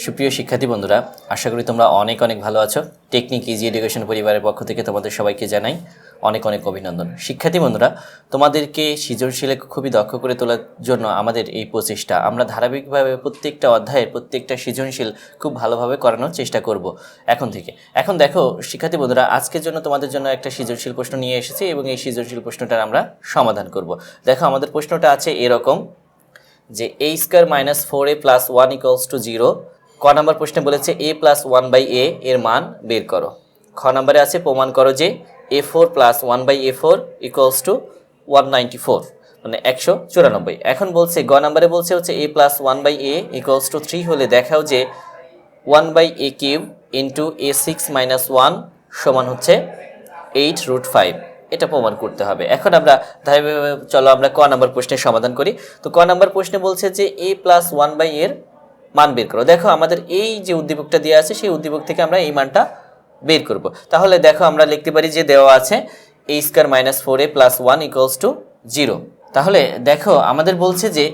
সুপ্রিয় শিক্ষার্থী বন্ধুরা, আশা করি তোমরা অনেক অনেক ভালো আছো। টেকনিক ইজি এডুকেশন পরিবারের পক্ষ থেকে তোমাদের সবাইকে জানাই অনেক অনেক অভিনন্দন। শিক্ষার্থী বন্ধুরা, তোমাদেরকে সৃজনশীলে খুবই দক্ষ করে তোলার জন্য আমাদের এই প্রচেষ্টা, আমরা ধারাবাহিকভাবে প্রত্যেকটা অধ্যায়ের প্রত্যেকটা সৃজনশীল খুব ভালোভাবে করানোর চেষ্টা করব এখন থেকে। এখন দেখো শিক্ষার্থী বন্ধুরা, আজকের জন্য তোমাদের জন্য একটা সৃজনশীল প্রশ্ন নিয়ে এসেছি এবং এই সৃজনশীল প্রশ্নটার আমরা সমাধান করব। দেখো আমাদের প্রশ্নটা আছে এরকম যে a square minus 4a plus 1 equals to 0। ক নাম্বার প্রশ্নে বলেছে a প্লাস 1/a এর মান বের করো। খ নাম্বারে আছে প্রমাণ করো যে a4 plus 1/a4 equals to 194 মানে 194। এখন বলছে গ নাম্বারে বলছে হচ্ছে a plus 1/a equals to 3 হলে দেখাও যে 1/a cube into a6 minus 1 সমান হচ্ছে 8√5। এটা প্রমাণ করতে হবে। এখন আমরা চলো আমরা ক নাম্বার প্রশ্নের সমাধান করি। তো ক নাম্বার প্রশ্নে বলছে যে a প্লাস 1/a এর মান বের করো। দেখো আমাদের এই যে উদ্দীপকটা দেওয়া আছে সেই উদ্দীপক থেকে আমরা এই মানটা বের করব। তাহলে দেখো আমরা লিখতে পারি যে দেওয়া আছে a square minus 4a plus 1 equals to 0। তাহলে দেখো আমাদের বলছে যে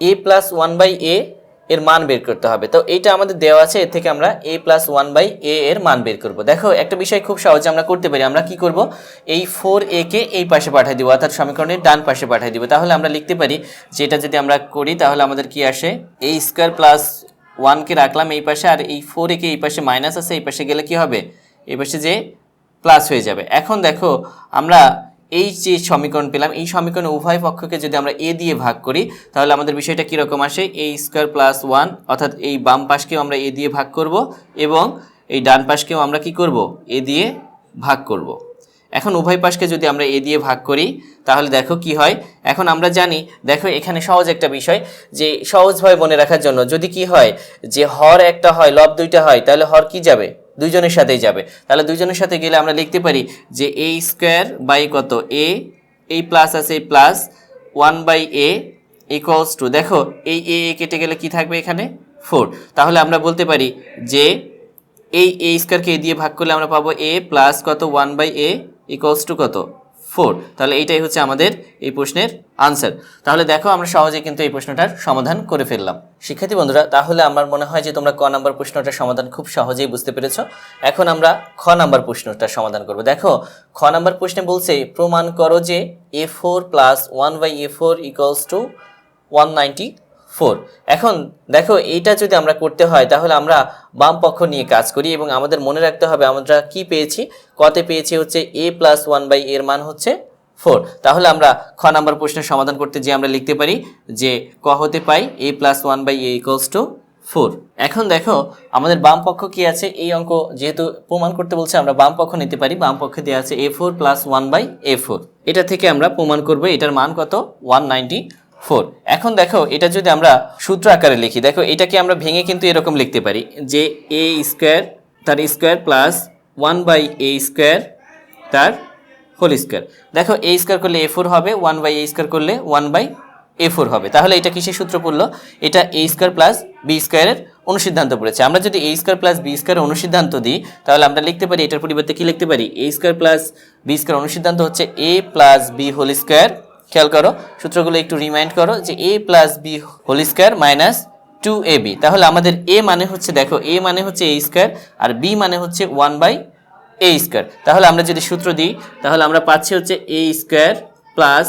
a প্লাস 1/a এর মান বের করতে হবে। তো এইটা আমাদের দেওয়া আছে, এর থেকে আমরা a প্লাস 1/a এর মান বের করব। দেখো একটা বিষয় খুব সহজে আমরা করতে পারি। আমরা কি করব, এই 4a কে এই পাশে পাঠিয়ে দিব, অর্থাৎ সমীকরণের ডান পাশে পাঠিয়ে দিব। তাহলে আমরা লিখতে পারি যেটা যদি আমরা করি তাহলে আমাদের কি আসে, a স্কয়ার প্লাস 1 কে রাখলাম এই পাশে, আর এই 4a কে এই পাশে মাইনাস আছে, এই পাশে গেলে কি হবে, এই পাশে যে প্লাস হয়ে যাবে। এখন দেখো আমরা এই যে সমীকরণ পেলাম, এই সমীকরণে উভয় পক্ষকে যদি আমরা a দিয়ে ভাগ করি তাহলে আমাদের বিষয়টা কীরকম আসে, a স্কয়ার প্লাস 1, অর্থাৎ এই বাম পাশকেও আমরা a দিয়ে ভাগ করব এবং এই ডান পাশকেও আমরা কি করব, a দিয়ে ভাগ করব। এখন উভয় পাশকে যদি আমরা a দিয়ে ভাগ করি তাহলে দেখো কি হয়। এখন আমরা জানি, দেখো এখানে সহজ একটা বিষয় যে সহজভাবে মনে রাখার জন্য, যদি কি হয় যে হর একটা হয় লব দুইটা হয় তাহলে হর কি যাবে, দুইজনের সাথেই যাবে। তাহলে দুইজনের সাথে গেলে আমরা লিখতে পারি যে a স্কয়ার বাই কত a, এই প্লাস আছে প্লাস 1/a ইকুয়ালস টু, দেখো এই a কেটে গেলে কি থাকবে এখানে 4। তাহলে আমরা বলতে পারি যে এই a স্কয়ারকে a দিয়ে ভাগ করলে আমরা পাবো a প্লাস কত 1/a ইকুয়ালস টু কত 4। তাহলে এইটাই হচ্ছে আমাদের এই প্রশ্নের আনসার। তাহলে দেখো আমরা সহজে কিন্তু এই প্রশ্নটার সমাধান করে ফেললাম। শিক্ষার্থী বন্ধুরা, তাহলে আমার মনে হয় যে তোমরা ক নাম্বার প্রশ্নটার সমাধান খুব সহজেই বুঝতে পেরেছো। এখন আমরা খ নাম্বার প্রশ্নটার সমাধান করব। দেখো খ নাম্বার প্রশ্নে বলছে প্রমাণ করো যে a4 plus 1/a4 equals to 194। এখন দেখো এইটা যদি আমরা করতে হয় তাহলে আমরা বাম পক্ষ নিয়ে কাজ করি এবং আমাদের মনে রাখতে হবে আমরা কি পেয়েছি, কতে পেয়েছি হচ্ছে a প্লাস 1/a এর মান হচ্ছে 4। তাহলে আমরা খ নাম্বার প্রশ্নের সমাধান করতে যে আমরা লিখতে পারি যে ক হতে পাই a plus 1/a equals to 4। এখন দেখো আমাদের বাম পক্ষ কি আছে, এই অঙ্ক যেহেতু প্রমাণ করতে বলছে আমরা বাম পক্ষ নিতে পারি। বাম পক্ষে দেওয়া আছে a4 প্লাস 1/a4, এটা থেকে আমরা প্রমাণ করব এটার মান কত 194। এখন দেখো এটা যদি আমরা সূত্র আকারে লিখি, দেখো এটাকে আমরা ভেঙে কিন্তু এরকম লিখতে পারি যে a স্কয়ার তার স্কয়ার প্লাস 1/a স্কয়ার তার হোল স্কয়ার। দেখো a স্কয়ার করলে a4 হবে, 1/a স্কয়ার করলে 1/a4 হবে। তাহলে এটা কিসের সূত্র পড়লো, এটা a স্কয়ার প্লাস b স্কয়ারের অনুসিদ্ধান্ত পড়েছে। আমরা যদি a স্কয়ার প্লাস b স্কয়ারের অনুসিদ্ধান্ত দিই তাহলে আমরা লিখতে পারি এটার পরিবর্তে কি লিখতে পারি, a square plus b square অনুসিদ্ধান্ত হচ্ছে a প্লাস b হোল স্কয়ার। খেয়াল করো সূত্রগুলো একটু রিমাইন্ড করো যে a প্লাস b whole square minus 2ab। তাহলে আমাদের a মানে হচ্ছে, দেখো a মানে হচ্ছে a স্কয়ার আর b মানে হচ্ছে 1/a স্কয়ার। তাহলে আমরা যদি সূত্র দিই তাহলে আমরা পাচ্ছি হচ্ছে a square plus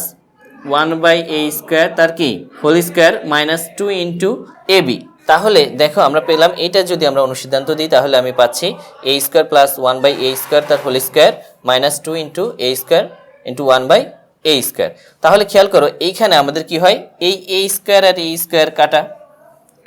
1/a square তার কি whole square minus 2 into ab। তাহলে দেখো আমরা পেলাম এটা যদি আমরা অনুসিদ্ধান্ত দিই তাহলে আমি পাচ্ছি a square plus 1/a square তার whole square minus 2 into a square into 1/a square. তাহলে খেয়াল করো এইখানে আমাদের কি হয়, এই a স্কয়ার আর a স্কয়ার কাটা,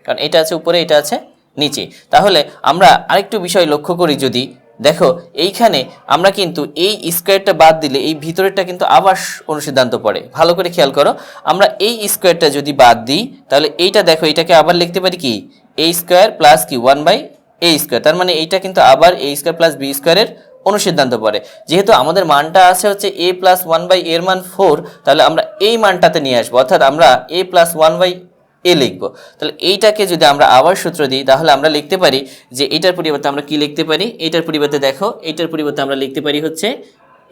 কারণ এটা আছে উপরে এটা আছে নিচে। তাহলে আমরা আরেকটু বিষয় লক্ষ্য করি, যদি দেখো এইখানে আমরা কিন্তু এই স্কয়ারটা বাদ দিলে এই ভিতরেরটা কিন্তু আবার অনুসিদ্ধান্ত পড়ে। ভালো করে খেয়াল করো, আমরা এই স্কয়ারটা যদি বাদ দিই তাহলে এইটা দেখো এটাকে আবার লিখতে পারি কি a স্কয়ার প্লাস কি 1/a স্কয়ার। তার মানে এইটা কিন্তু আবার a স্কয়ার প্লাস b স্কয়ারের অনুসিদ্ধান্ত পড়ে। যেহেতু আমাদের মানটা আছে হচ্ছে a প্লাস 1/a এর মান 4, তাহলে আমরা এই মানটাতে নিয়ে আসবো, অর্থাৎ আমরা a প্লাস 1/a লিখব। তাহলে এইটাকে যদি আমরা আবার সূত্র দিই তাহলে আমরা লিখতে পারি যে এটার পরিবর্তে আমরা কি লিখতে পারি, এটার পরিবর্তে দেখো এটার পরিবর্তে আমরা লিখতে পারি হচ্ছে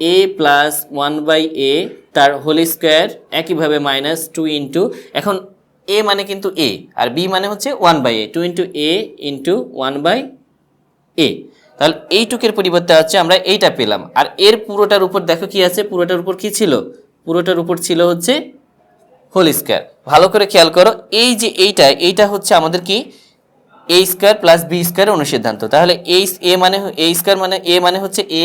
a প্লাস 1/a তার হোল স্কয়ার একইভাবে মাইনাস 2 ইন্টু, এখন এ মানে কিন্তু এ আর বি মানে হচ্ছে 1/a, 2 ইন্টু এ ইন্টু 1/a। তাহলে এইটুকের পরিবর্তে হচ্ছে আমরা এইটা পেলাম। আর এর পুরোটার উপর দেখো কি আছে, পুরোটার উপর কি ছিল, পুরোটার উপর ছিল হচ্ছে হোল স্কয়ার। ভালো করে খেয়াল করো, এই যে এইটা হচ্ছে আমাদের কি এ স্কয়ার প্লাস বি স্কয়ার অনুসিদ্ধান্ত। তাহলে এ মানে এ স্কয়ার মানে এ মানে হচ্ছে এ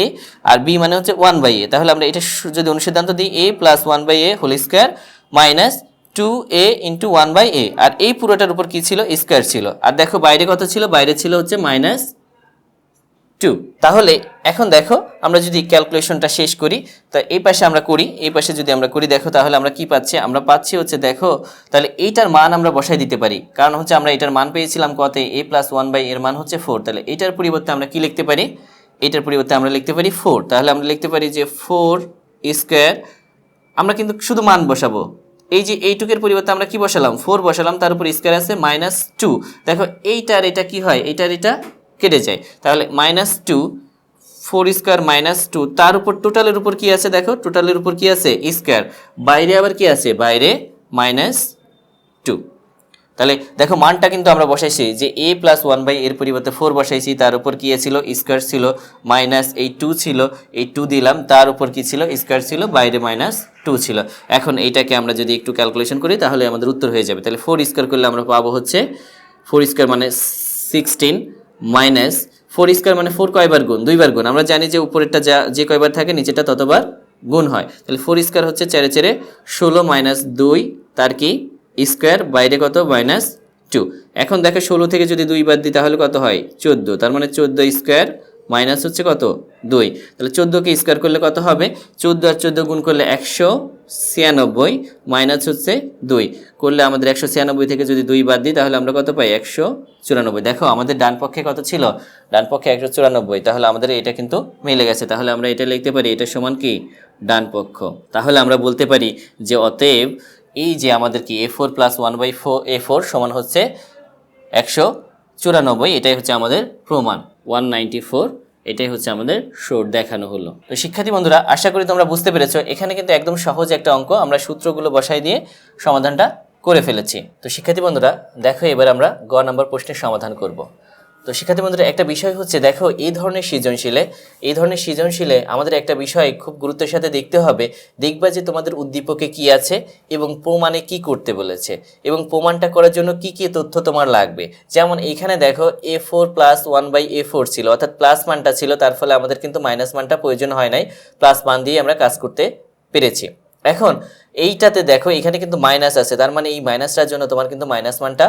আর বি মানে হচ্ছে 1/a। তাহলে আমরা এটা যদি অনুসিদ্ধান্ত দিই a plus 1/a whole square minus 2a into 1/a। আর এই পুরোটার উপর কি ছিল, স্কয়ার ছিল। আর দেখো বাইরে কত ছিল, বাইরে ছিল হচ্ছে -2। তাহলে এখন দেখো আমরা যদি ক্যালকুলেশনটা শেষ করি, তা এই পাশে আমরা করি, এই পাশে যদি আমরা করি দেখো তাহলে আমরা কি পাচ্ছি, আমরা পাচ্ছি হচ্ছে দেখো তাহলে এইটার মান আমরা বসাই দিতে পারি। কারণ হচ্ছে আমরা এটার মান পেয়েছিলাম কতে, a প্লাস 1/a এর মান হচ্ছে 4। তাহলে এটার পরিবর্তে আমরা কি লিখতে পারি, এটার পরিবর্তে আমরা লিখতে পারি 4। তাহলে আমরা লিখতে পারি যে 4 স্কয়ার, আমরা কিন্তু শুধু মান বসাবো। এই যে এইটুকের পরিবর্তে আমরা কি বসালাম, 4 বসালাম, তার উপর স্কয়ার আছে -2। দেখো এইটার এটা কি হয়, এইটার এটা কেটে যায়। তাহলে -2 4 স্কয়ার -2, তার উপর টোটালের উপর কি আছে, দেখো টোটালের উপর কি আছে স্কয়ার, বাইরে আবার কি আছে, বাইরে -2। তাহলে দেখো মানটা কিন্তু আমরা বসাইছি যে a প্লাস 1/a এর পরিবর্তে 4 বসাইছি, তার উপর কি ছিল স্কয়ার ছিল, মাইনাস এই 2 ছিল, এই 2 দিলাম, তার উপর কি ছিল স্কয়ার ছিল, বাইরে -2 ছিল। এখন এইটাকে আমরা যদি একটু ক্যালকুলেশন করি তাহলে আমাদের উত্তর হয়ে যাবে। তাহলে 4 স্কয়ার করলে আমরা পাবো হচ্ছে 4 স্কয়ার মানে 16 মাইনাস 4 স্কয়ার মানে 4 কয়বার গুণ, 2 বার গুণ। আমরা জানি যে উপরেরটা যে কয়বার থাকে নিচেরটা ততবার গুণ হয়। তাহলে 4 স্কয়ার হচ্ছে 4 4 16 মাইনাস 2 তার কি স্কয়ার, বাইরে কত -2। এখন দেখো 16 থেকে যদি 2 বাদ দিই তাহলে কত হয় 14, তার মানে 14 স্কয়ার মাইনাস হচ্ছে কত 2। তাহলে 14 কে স্কয়ার করলে কত হবে, 14 আর 14 গুণ করলে 196 মাইনাস হচ্ছে 2 করলে আমাদের 196 থেকে যদি 2 বাদ দিই তাহলে আমরা কত পাই 194। দেখো আমাদের ডান পক্ষে কত ছিল, ডান পক্ষে 194। তাহলে আমাদের এটা কিন্তু মিলে গেছে। তাহলে আমরা এটা লিখতে পারি এটা সমান কি ডান পক্ষ। তাহলে আমরা বলতে পারি যে অতএব এই যে আমাদের কি a4 প্লাস 1/4 সমান হচ্ছে 194। এটাই হচ্ছে আমাদের প্রমাণ 194। এটাই হচ্ছে আমাদের শর্ট দেখানো হলো। তো শিক্ষার্থী বন্ধুরা আশা করি তোমরা বুঝতে পেরেছো, এখানে কিন্তু একদম সহজ একটা অঙ্ক, আমরা সূত্রগুলো বসাই দিয়ে সমাধানটা করে ফেলেছি। তো শিক্ষার্থী বন্ধুরা দেখো এবার আমরা গ নম্বর প্রশ্নের সমাধান করব। তো শিক্ষার্থী বন্ধুরা একটা বিষয় হচ্ছে দেখো এই ধরনের সৃজনশীলে আমাদের একটা বিষয় খুব গুরুত্বের সাথে দেখতে হবে। দেখবা যে তোমাদের উদ্দীপকে কি আছে এবং প্রমাণে কি করতে বলেছে এবং প্রমাণটা করার জন্য কি কি তথ্য তোমার লাগবে। যেমন এইখানে দেখো a4 প্লাস 1/a4 ছিল, অর্থাৎ প্লাস মানটা ছিল, তার ফলে আমাদের কিন্তু মাইনাস মানটা প্রয়োজন হয় নাই, প্লাস মান দিয়ে আমরা কাজ করতে পেরেছি। এখন এইটাতে দেখো এখানে কিন্তু মাইনাস আছে, তার মানে এই মাইনাসটার জন্য তোমার কিন্তু মাইনাস মানটা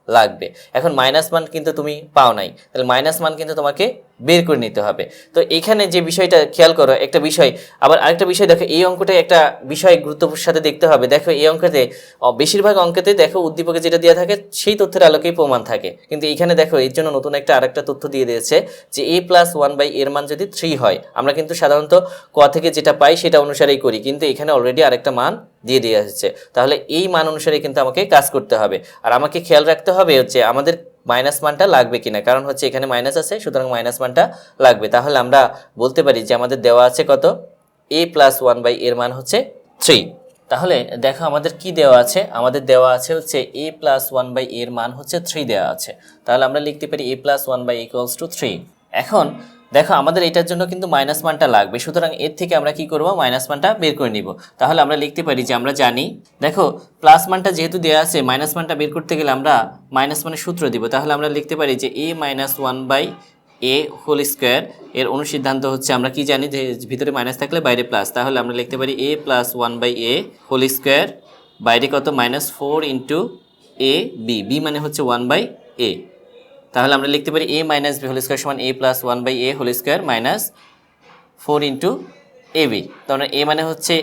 লাগবে। এখন মাইনাস মান কিন্তু তুমি পাও নাই, তাহলে মাইনাস মান কিন্তু তোমাকে বের করে নিতে হবে। তো এখানে যে বিষয়টা খেয়াল করো, একটা বিষয় আবার আরেকটা বিষয় দেখো, এই অঙ্কটা একটা বিষয় গুরুত্বের সাথে দেখতে হবে। দেখো এই অঙ্কতে বেশিরভাগ অঙ্কেতে দেখো উদ্দীপকে যেটা দেওয়া থাকে সেই তথ্যের আলোকেই প্রমাণ থাকে, কিন্তু এখানে দেখো এর জন্য নতুন আরেকটা তথ্য দিয়ে দিয়েছে যে a প্লাস 1/a এর মান যদি 3 হয়, আমরা কিন্তু সাধারণত ক থেকে যেটা পাই সেটা অনুসারেই করি, কিন্তু এখানে অলরেডি আরেকটা মান দিয়ে দেওয়া হচ্ছে। তাহলে এই মান অনুসারে কিন্তু আমাকে কাজ করতে হবে। আর আমাকে খেয়াল রাখতে হবে হচ্ছে আমাদের মাইনাস মানটা লাগবে কিনা, কারণ হচ্ছে এখানে মাইনাস আছে, সুতরাং মাইনাস মানটা লাগবে। তাহলে আমরা বলতে পারি যে আমাদের দেওয়া আছে কত, a প্লাস 1/a এর মান হচ্ছে 3। তাহলে দেখো আমাদের কি দেওয়া আছে, আমাদের দেওয়া আছে হচ্ছে a প্লাস 1/a এর মান হচ্ছে 3 দেওয়া আছে। তাহলে আমরা লিখতে পারি a plus 1/a equals to 3। এখন দেখো আমাদের এটার জন্য কিন্তু মাইনাস মানটা লাগবে, সুতরাং এর থেকে আমরা কি করব, মাইনাস মানটা বের করে নিব। তাহলে আমরা লিখতে পারি যে আমরা জানি দেখো প্লাস মানটা যেহেতু দেওয়া আছে, মাইনাস মানটা বের করতে গেলে আমরা মাইনাস মানের সূত্র দিব। তাহলে আমরা লিখতে পারি যে a minus 1/a whole square এর অনুসিদ্ধান্ত হচ্ছে আমরা কি জানি যে ভিতরে মাইনাস থাকলে বাইরে প্লাস। তাহলে আমরা লিখতে পারি a plus 1/a whole square, বাইরে কত -4 ইন্টু a b, b মানে হচ্ছে 1/a। তাহলে আমরা লিখতে পারি a minus b whole square সমান a plus 1/a whole square minus 4 into ab। তাহলে a মানে হচ্ছে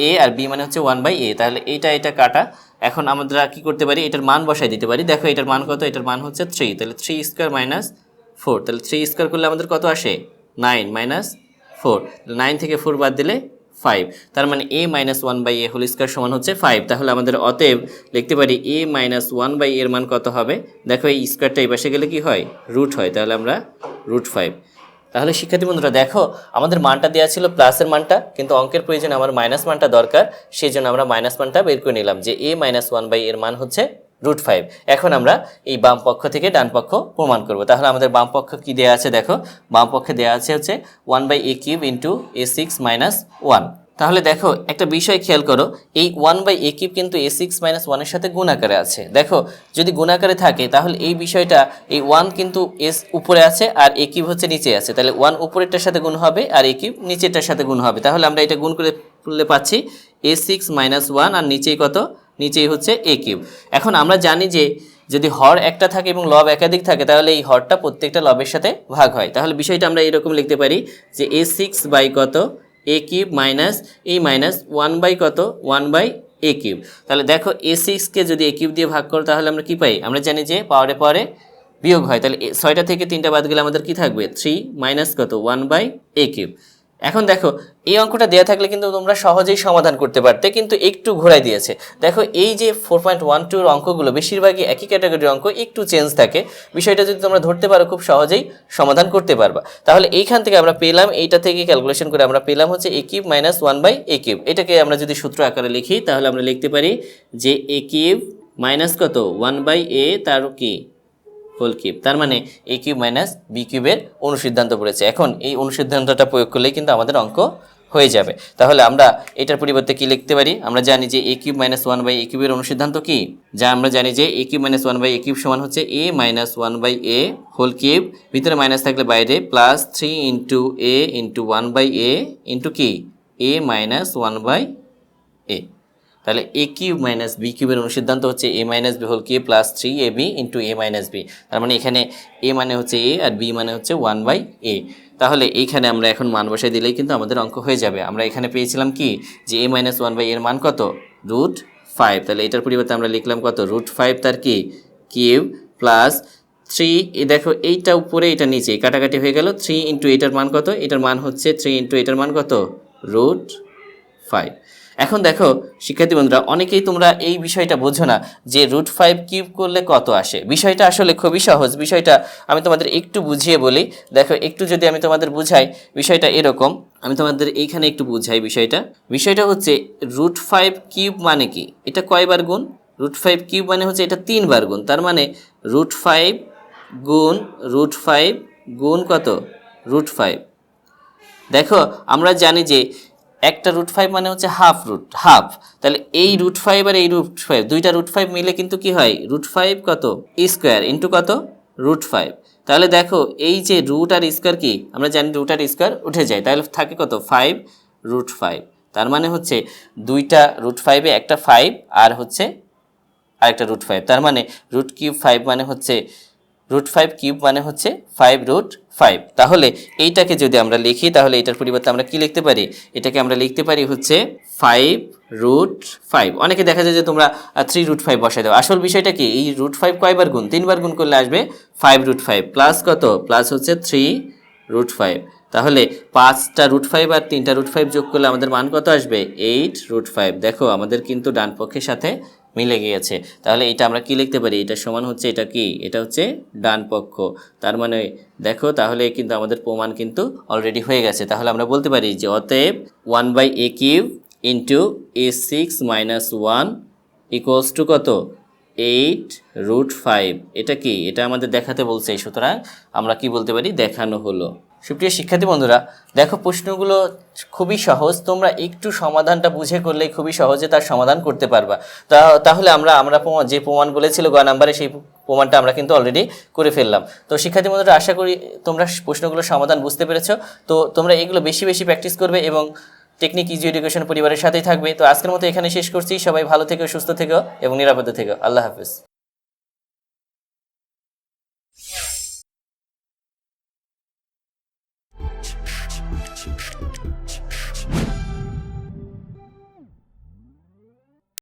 a আর b মানে হচ্ছে 1/a। তাহলে এটা কাটা। এখন আমরা কি করতে পারি, এটার মান বসাই দিতে পারি। দেখো এটার মান কত, এটার মান হচ্ছে 3। তাহলে 3 স্কোয়ার মাইনাস 4, তাহলে 3 স্কোয়ার করলে আমাদের কত আসে 9 মাইনাস 4, 9 থেকে 4 বাদ দিলে 5। তার মানে a minus 1/a whole square সমান হচ্ছে 5। তাহলে আমাদের অতএব লিখতে পারি a মাইনাস 1/a এর মান কত হবে, দেখো এই স্কোয়ারটা এই পাশে গেলে কি হয়, রুট হয়। তাহলে আমরা √5। তাহলে শিক্ষার্থী বন্ধুরা দেখো আমাদের মানটা দেওয়া ছিল প্লাসের মানটা, কিন্তু অঙ্কের প্রয়োজন আমার মাইনাস মানটা দরকার, সেই জন্য আমরা মাইনাস মানটা বের করে নিলাম যে a মাইনাস 1/a এর মান হচ্ছে √5। এখন আমরা এই বাম পক্ষ থেকে ডান পক্ষ প্রমাণ করব। তাহলে আমাদের বাম পক্ষ কি দেওয়া আছে দেখো, বাম পক্ষে দেওয়া আছে হচ্ছে 1/a³ ইন্টু a6 - 1। তাহলে দেখো একটা বিষয় খেয়াল করো, এই 1/a³ কিন্তু a6 - 1 এর সাথে গুণ আকারে আছে। দেখো যদি গুণ আকারে থাকে তাহলে এই বিষয়টা এই 1 কিন্তু s উপরে আছে আর a³ হচ্ছে নিচে আছে, তাহলে 1 উপরেরটার সাথে গুণ হবে আর a³ নিচেরটার সাথে গুণ হবে। তাহলে আমরা এটা গুণ করলে পাচ্ছি a6 - 1 আর নিচেই কত, নিচেই হচ্ছে a³। এখন আমরা জানি যে যদি হর একটা থাকে এবং লব একাধিক থাকে তাহলে এই হরটা প্রত্যেকটা লবের সাথে ভাগ হয়। তাহলে বিষয়টা আমরা এরকম লিখতে পারি যে a6 বাই কত a³ মাইনাস এই মাইনাস 1 বাই কত 1/a³। তাহলে দেখো a6কে যদি a³ দিয়ে ভাগ করো তাহলে আমরা কি পাই, আমরা জানি যে পাওয়ারে পাওয়ারে বিয়োগ হয়, তাহলে 6টা থেকে 3টা বাদ গেলে আমাদের কি থাকবে 3 মাইনাস কত 1/a³। এখন দেখো এই অঙ্কটা দেওয়া থাকলে কিন্তু তোমরা সহজেই সমাধান করতে পারতে, কিন্তু একটু ঘোরাই দিয়েছে। দেখো এই যে 4.12 এর অঙ্কগুলো বেশিরভাগই একই ক্যাটাগরির অঙ্ক, একটু চেঞ্জ থাকে। বিষয়টা যদি তোমরা ধরতে পারো খুব সহজেই সমাধান করতে পারবা। তাহলে এইখান থেকে আমরা পেলাম, এইটা থেকে ক্যালকুলেশন করে আমরা পেলাম হচ্ছে a³ মাইনাস 1/a³। এটাকে আমরা যদি সূত্র আকারে লিখি তাহলে আমরা লিখতে পারি যে a³ মাইনাস কত 1/a তার কি হোল কিউব, তার মানে a³ মাইনাস b³ এর অনুসিদ্ধান্ত পড়েছে। এখন এই অনুসিদ্ধান্তটা প্রয়োগ করলেই কিন্তু আমাদের অঙ্ক হয়ে যাবে। তাহলে আমরা এটার পরিবর্তে কি লিখতে পারি, আমরা জানি যে a³ মাইনাস 1/a³ এর অনুসিদ্ধান্ত কি, যা আমরা জানি যে a³ মাইনাস 1/a³ সমান হচ্ছে a minus 1/a whole cube, ভিতরে মাইনাস থাকলে বাইরে plus 3 into a into 1/a into কি a মাইনাস 1/a। তাহলে a³ মাইনাস b³ এর অনুসিদ্ধান্ত হচ্ছে a minus b whole cube plus 3ab into a minus b। তার মানে এখানে a মানে হচ্ছে a আর b মানে হচ্ছে 1/a। তাহলে এইখানে আমরা এখন মান বসাই দিলেই কিন্তু আমাদের অঙ্ক হয়ে যাবে। আমরা এখানে পেয়েছিলাম কি যে a মাইনাস 1/a এর মান কত √5। তাহলে এটার পরিবর্তে আমরা লিখলাম কত √5 তার কি কিউব প্লাস 3, এ দেখো এইটা উপরে এটা নিচে কাটাকাটি হয়ে গেল, 3 ইন্টু এটার মান কত, এটার মান হচ্ছে 3 ইন্টু এটার মান কত √5। এখন দেখো শিক্ষার্থী বন্ধুরা, অনেকেই তোমরা এই বিষয়টা বোঝো না যে √5 কিউব করলে কত আসে। বিষয়টা আসলে খুবই সহজ। বিষয়টা আমি তোমাদের একটু বুঝিয়ে বলি। দেখো একটু যদি আমি তোমাদের বুঝাই, বিষয়টা এরকম, আমি তোমাদের এইখানে একটু বুঝাই বিষয়টা হচ্ছে √5 কিউব মানে কি, এটা কয়বার গুণ, √5 কিউব মানে হচ্ছে এটা 3 বার গুণ, তার মানে √5 গুণ √5 গুণ কত √5। দেখো আমরা জানি যে একটা √5 মানে হচ্ছে হাফ, তাহলে এই √5 আর এই √5 দুইটা √5 মিলে কিন্তু কি হয় √5 কত স্কোয়ার ইন্টু কত √5। তাহলে দেখো এই যে রুট আর স্কোয়ার কি, আমরা জানি রুট আর স্কোয়ার উঠে যায়, তাহলে থাকে কত 5√5। তার মানে হচ্ছে দুইটা √5-এ একটা 5 আর হচ্ছে আরেকটা √5, তার মানে √5 মানে হচ্ছে √5 কিউব মানে হচ্ছে 5√5। তাহলে এইটাকে যদি আমরা লিখি তাহলে এটার পরিবর্তে আমরা কি লিখতে পারি, এটাকে আমরা লিখতে পারি হচ্ছে 5√5। অনেকে দেখা যায় যে তোমরা 3√5 বসাই দাও। আসল বিষয়টা কি, এই √5 কয়বার গুণ, 3 বার গুণ করলে আসবে 5√5 প্লাস কত প্লাস হচ্ছে 3√5। তাহলে 5টা √5 আর 3টা √5 যোগ করলে আমাদের মান কত আসবে 8√5। দেখো আমাদের কিন্তু ডান পক্ষের সাথে মিলে গিয়েছে। তাহলে এটা আমরা কি লিখতে পারি, এটা সমান হচ্ছে এটা কি, এটা হচ্ছে ডান পক্ষ। তার মানে দেখো তাহলে কিন্তু আমাদের প্রমাণ কিন্তু অলরেডি হয়ে গেছে। তাহলে আমরা বলতে পারি যে অতএব 1/a³ into a6 minus 1 equals to কত 8√5। এটা কি, এটা আমাদের দেখাতে বলছে, সুতরাং আমরা কি বলতে পারি দেখানো হলো। সুপ্রিয় শিক্ষার্থী বন্ধুরা, দেখো প্রশ্নগুলো খুবই সহজ, তোমরা একটু সমাধানটা বুঝে করলেই খুবই সহজে তার সমাধান করতে পারবা। তাহলে আমরা যে প্রমাণ বলেছিল গ নাম্বারে, সেই প্রমাণটা আমরা কিন্তু অলরেডি করে ফেললাম। তো শিক্ষার্থী বন্ধুরা, আশা করি তোমরা প্রশ্নগুলোর সমাধান বুঝতে পেরেছো। তো তোমরা এগুলো বেশি বেশি প্র্যাকটিস করবে এবং টেকনিক ইজি এডুকেশন পরিবারের সাথেই থাকবে। তো আজকের মতো এখানে শেষ করছি। সবাই ভালো থেকো, সুস্থ থেকো এবং নিরাপদে থেকো। আল্লাহ হাফেজ।